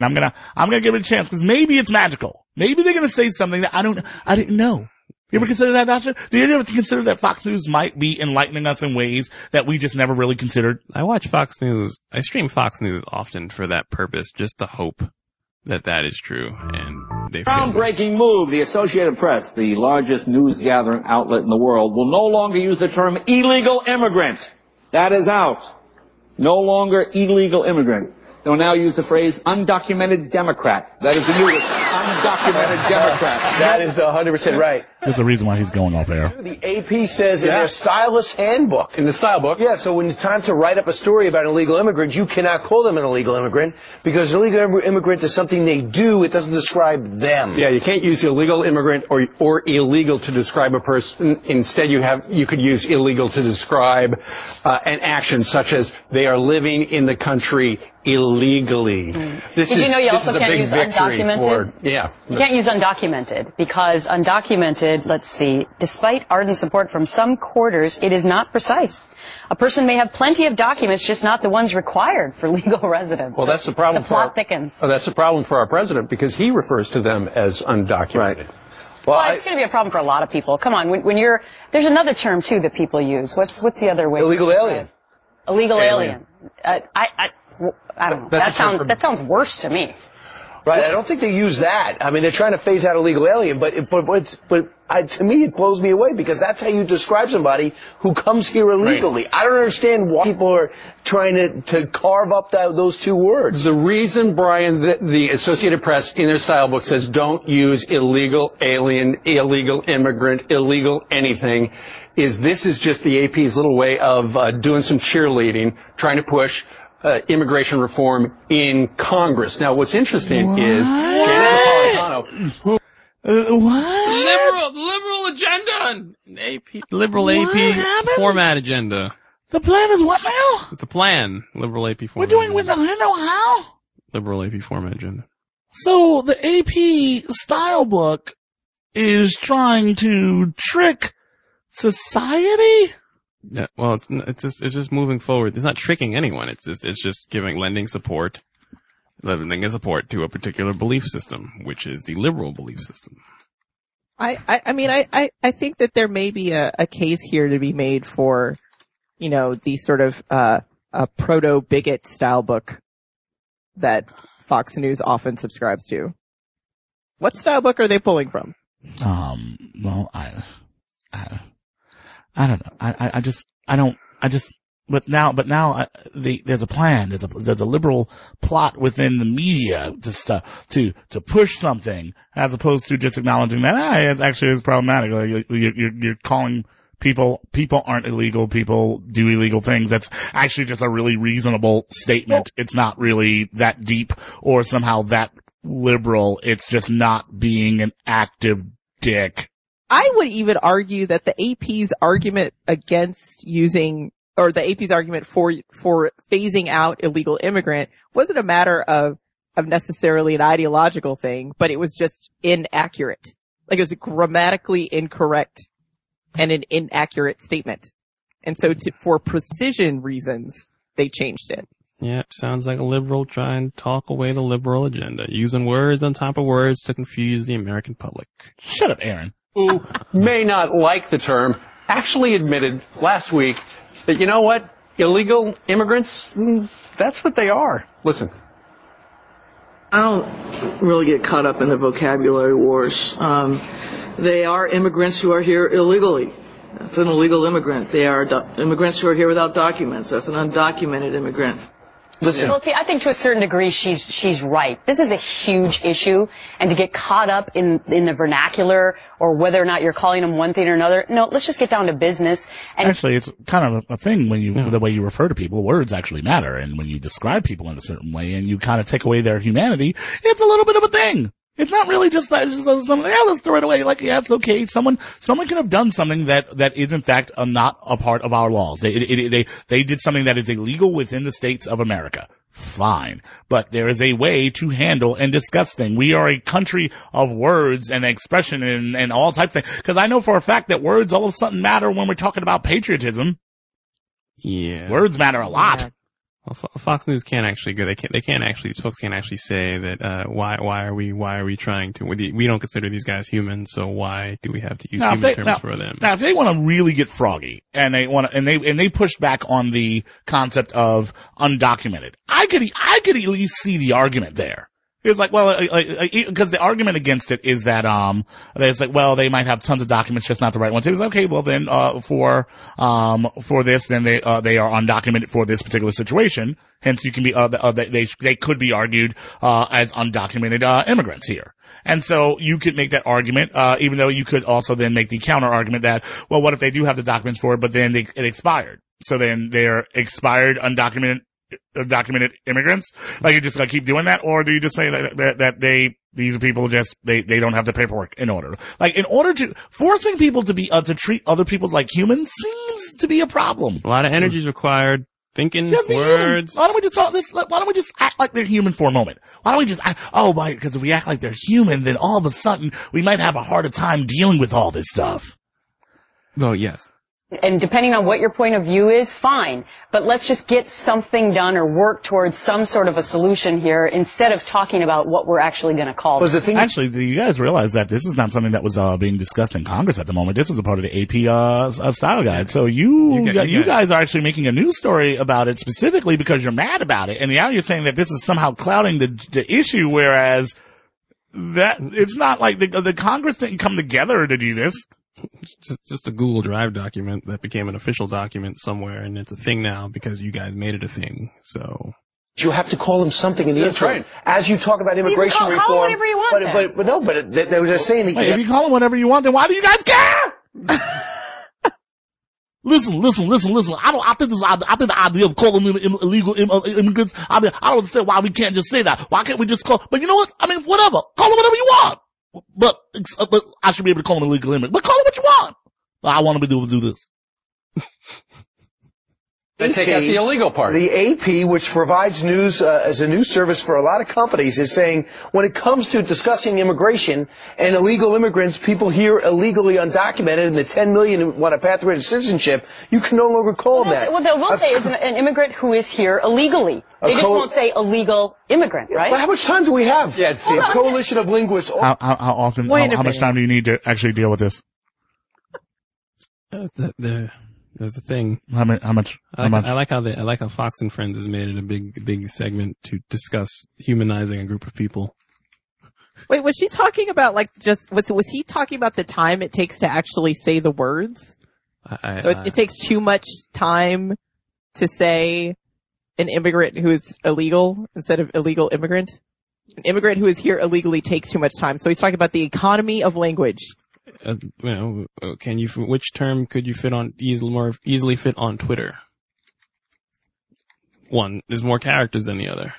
I'm gonna give it a chance because maybe it's magical. Maybe they're gonna say something that I didn't know. You ever consider that, Doctor? Do you ever consider that Fox News might be enlightening us in ways that we just never really considered? I watch Fox News. I stream Fox News often for that purpose, just to hope that is true. And they groundbreaking move. The Associated Press, the largest news gathering outlet in the world, will no longer use the term illegal immigrant. That is out. No longer illegal immigrant. They'll now use the phrase undocumented Democrat. That is the new undocumented Democrat. That is 100% right. There's a reason why he's going off air. The AP says in their stylist handbook. In the style book? Yeah, so when it's time to write up a story about an illegal immigrant, you cannot call them an illegal immigrant because an illegal immigrant is something they do. It doesn't describe them. Yeah, you can't use illegal immigrant or illegal to describe a person. Instead, you could use illegal to describe an action such as they are living in the country illegally. Did you know you also can't use undocumented? You can't use undocumented because undocumented, let's see, despite ardent support from some quarters, it is not precise. A person may have plenty of documents, just not the ones required for legal residence. Well, that's the problem. The plot thickens. Oh, that's the problem for our president because he refers to them as undocumented. Right. Well, it's going to be a problem for a lot of people. Come on, when you're, there's another term too that people use. What's the other way? Illegal alien. Illegal alien. I don't know. That sounds worse to me. Right, I don't think they use that. I mean, they're trying to phase out illegal alien, but to me, it blows me away because that's how you describe somebody who comes here illegally. Right. I don't understand why people are trying to carve up those two words. The reason, Brian, the Associated Press in their style book says don't use illegal alien, illegal immigrant, illegal anything is this is just the AP's little way of doing some cheerleading, trying to push immigration reform in Congress. Now, what's interesting is what? Liberal agenda, liberal AP format agenda. The plan is what now? It's a plan. Liberal AP format. We're doing with the how? Liberal AP format agenda. So the AP style book is trying to trick society? Yeah, well, it's just moving forward. It's not tricking anyone. It's just lending support to a particular belief system, which is the liberal belief system. I mean, I think that there may be a case here to be made for, the sort of, a proto-bigot style book that Fox News often subscribes to. What style book are they pulling from? Well, I don't know. But now, there's a plan. There's a liberal plot within the media to push something as opposed to just acknowledging that, it actually is problematic. Like, you're calling people aren't illegal. People do illegal things. That's actually just a really reasonable statement. It's not really that deep or somehow that liberal. It's just not being an active dick. I would even argue that the AP's argument against using, or the AP's argument for phasing out illegal immigrant wasn't a matter of necessarily an ideological thing, but it was just inaccurate. Like it was a grammatically incorrect and an inaccurate statement. And so for precision reasons, they changed it. Yeah, sounds like a liberal trying to talk away the liberal agenda, using words on top of words to confuse the American public. Shut up, Aaron. Who may not like the term, actually admitted last week that, you know what, illegal immigrants, that's what they are. Listen. I don't really get caught up in the vocabulary wars. They are immigrants who are here illegally. That's an illegal immigrant. They are immigrants who are here without documents. That's an undocumented immigrant. Listen. Well, see, I think to a certain degree she's right. This is a huge issue, and to get caught up in the vernacular or whether or not you're calling them one thing or another, no, let's just get down to business. And actually, it's kind of a thing when the way you refer to people, words actually matter, and when you describe people in a certain way and you kind of take away their humanity, it's a little bit of a thing. It's not really just something, let's throw it away. Like, yeah, it's okay. Someone can have done something that is in fact not a part of our laws. They did something that is illegal within the states of America. Fine. But there is a way to handle and discuss things. We are a country of words and expression and all types of things. Cause I know for a fact that words all of a sudden matter when we're talking about patriotism. Yeah. Words matter a lot. Yeah. Well, Fox News can't actually go. These folks can't actually say that. Why are we trying to? We don't consider these guys human, so why do we have to use human terms for them? Now, if they want to really get froggy and they push back on the concept of undocumented, I could at least see the argument there. It's like, well, because the argument against it is that, it's like, well, they might have tons of documents, just not the right ones. It was okay, well then, for this, then they are undocumented for this particular situation. Hence, you can be, they could be argued, as undocumented, immigrants here. And so you could make that argument, even though you could also then make the counter argument that, well, what if they do have the documents for it, but then it expired? So then they're expired, undocumented immigrants? Like, you just gonna keep doing that? Or do you just say that these people just, they don't have the paperwork in order? Like, in order to, forcing people to be, to treat other people like humans seems to be a problem. A lot of energy is required. Thinking just words. Why don't we just talk this? Why don't we just act like they're human for a moment? Why don't we just because if we act like they're human, then all of a sudden we might have a harder time dealing with all this stuff. Well, yes. And depending on what your point of view is, fine. But let's just get something done or work towards some sort of a solution here instead of talking about what we're actually going to call them. Actually, do you guys realize that this is not something that was being discussed in Congress at the moment? This was a part of the AP style guide. So you guys are actually making a news story about it specifically because you're mad about it. And now you're saying that this is somehow clouding the issue, whereas that it's not like the Congress didn't come together to do this. Just a Google Drive document that became an official document somewhere, and it's a thing now because you guys made it a thing. So you have to call them something in the interim. Right. As you talk about immigration reform, call whatever you want, but they were just saying that. Wait, if you call them whatever you want, then why do you guys care? Listen. I think the idea of calling them illegal immigrants. I mean, I don't understand why we can't just say that. Why can't we just call? But you know what? I mean, whatever. Call them whatever you want. But I should be able to call them illegal immigrant. But call them what you want. I want to be able to do this. They take out the illegal part. The AP, which provides news as a news service for a lot of companies, is saying when it comes to discussing immigration and illegal immigrants, people here illegally undocumented, and the 10 million who want a pathway to citizenship, you can no longer call them that. What they will say is an immigrant who is here illegally. They just won't say illegal immigrant, right? Well, how much time do we have? Yeah, it's a coalition of linguists. How often? How much time do you need to actually deal with this? There's a thing. How much? I like how Fox and Friends has made it a big segment to discuss humanizing a group of people. Wait, was she talking about was he talking about the time it takes to actually say the words? It takes too much time to say an immigrant who is illegal instead of illegal immigrant? An immigrant who is here illegally takes too much time. So he's talking about the economy of language. Which term could you more easily fit on Twitter? One, there's more characters than the other.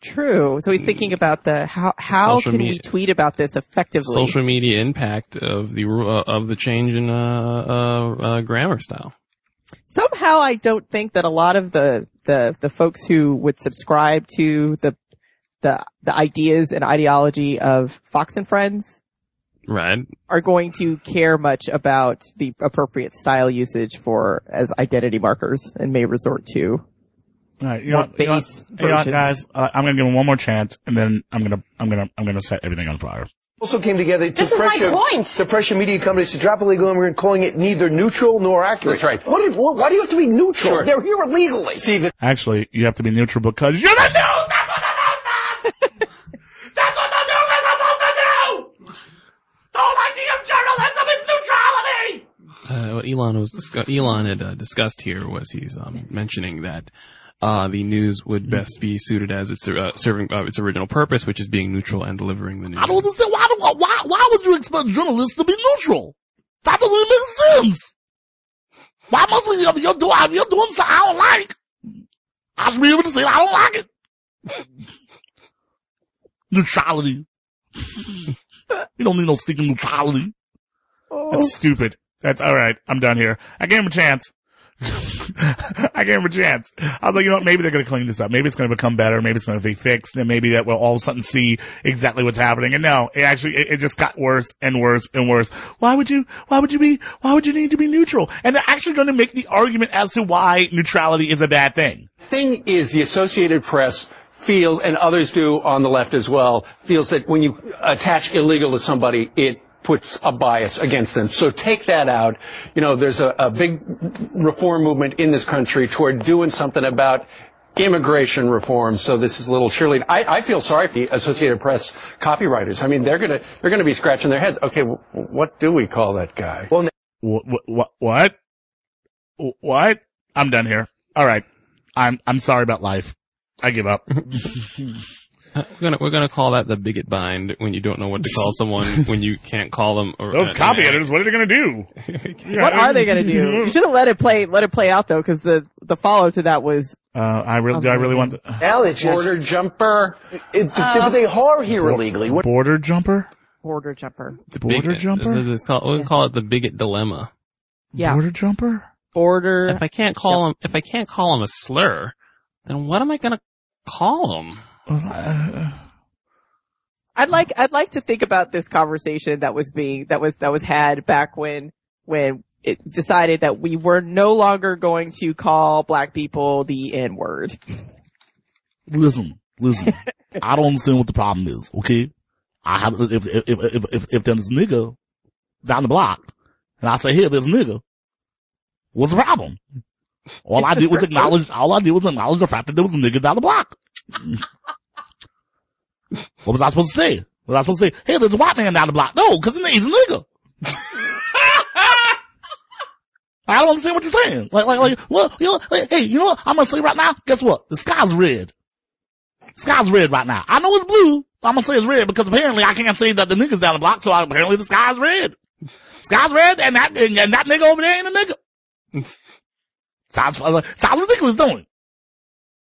True. So he's thinking about how can we tweet about this effectively? Social media impact of the change in grammar style. Somehow I don't think that a lot of the folks who would subscribe to the ideas and ideology of Fox and Friends right are going to care much about the appropriate style usage as identity markers and may resort to base versions. Guys, I'm gonna give him one more chance, and then I'm gonna set everything on fire. Also came together to pressure media companies to drop illegal immigrant, calling it neither neutral nor accurate. That's right. Why do you have to be neutral? Sure. They're here illegally. Actually, you have to be neutral because you're the news. That's what the news is. That's what the news is supposed to do. The whole idea of journalism is neutrality. What Elon had discussed here was he's mentioning that the news would best be suited as it's serving its original purpose, which is being neutral and delivering the news. I don't understand why would you expect journalists to be neutral? That doesn't even make sense. Why must we? If you're doing something I don't like, I should be able to say I don't like it. Neutrality. You don't need no stinking neutrality. That's stupid. That's all right. I'm done here. I gave him a chance. I gave him a chance. I was like, you know what, maybe they're going to clean this up. Maybe it's going to become better. Maybe it's going to be fixed. And maybe that we'll all of a sudden see exactly what's happening. And no, it just got worse and worse and worse. Why would you need to be neutral? And they're actually going to make the argument as to why neutrality is a bad thing. Thing is, the Associated Press feels, and others do on the left as well, feels that when you attach illegal to somebody, it puts a bias against them. So take that out. You know, there's a big reform movement in this country toward doing something about immigration reform. So this is a little cheerleading. I feel sorry for the Associated Press copywriters. I mean, they're gonna be scratching their heads. Okay, what do we call that guy? Well, What? I'm done here. All right. I'm sorry about life. I give up. We're gonna call that the bigot bind when you don't know what to call someone when you can't call them. Or, those copy editors, what are they gonna do? What are they gonna do? You should have let it play out though, because the follow to that was. I really want to. Border jumper. They are here illegally. Border jumper. Border jumper. The border jumper. We call it the bigot dilemma. Yeah. Border jumper. Border. If I can't call him a slur, then what am I gonna call him? I'd like to think about this conversation that was had back when it decided that we were no longer going to call black people the N-word. Listen. I don't understand what the problem is. Okay, if there's a nigga down the block, and I say, "Here, there's a nigga," what's the problem? All I did was acknowledge the fact that there was a nigga down the block. What was I supposed to say? Was I supposed to say, "Hey, there's a white man down the block"? No, because he's a nigga. I don't understand what you're saying. Well, hey, you know what? I'm gonna say right now. Guess what? The sky's red. Sky's red right now. I know it's blue. I'm gonna say it's red because apparently I can't say that the nigga's down the block. So apparently the sky's red. Sky's red, and that nigga over there ain't a nigga. Sounds ridiculous, don't it?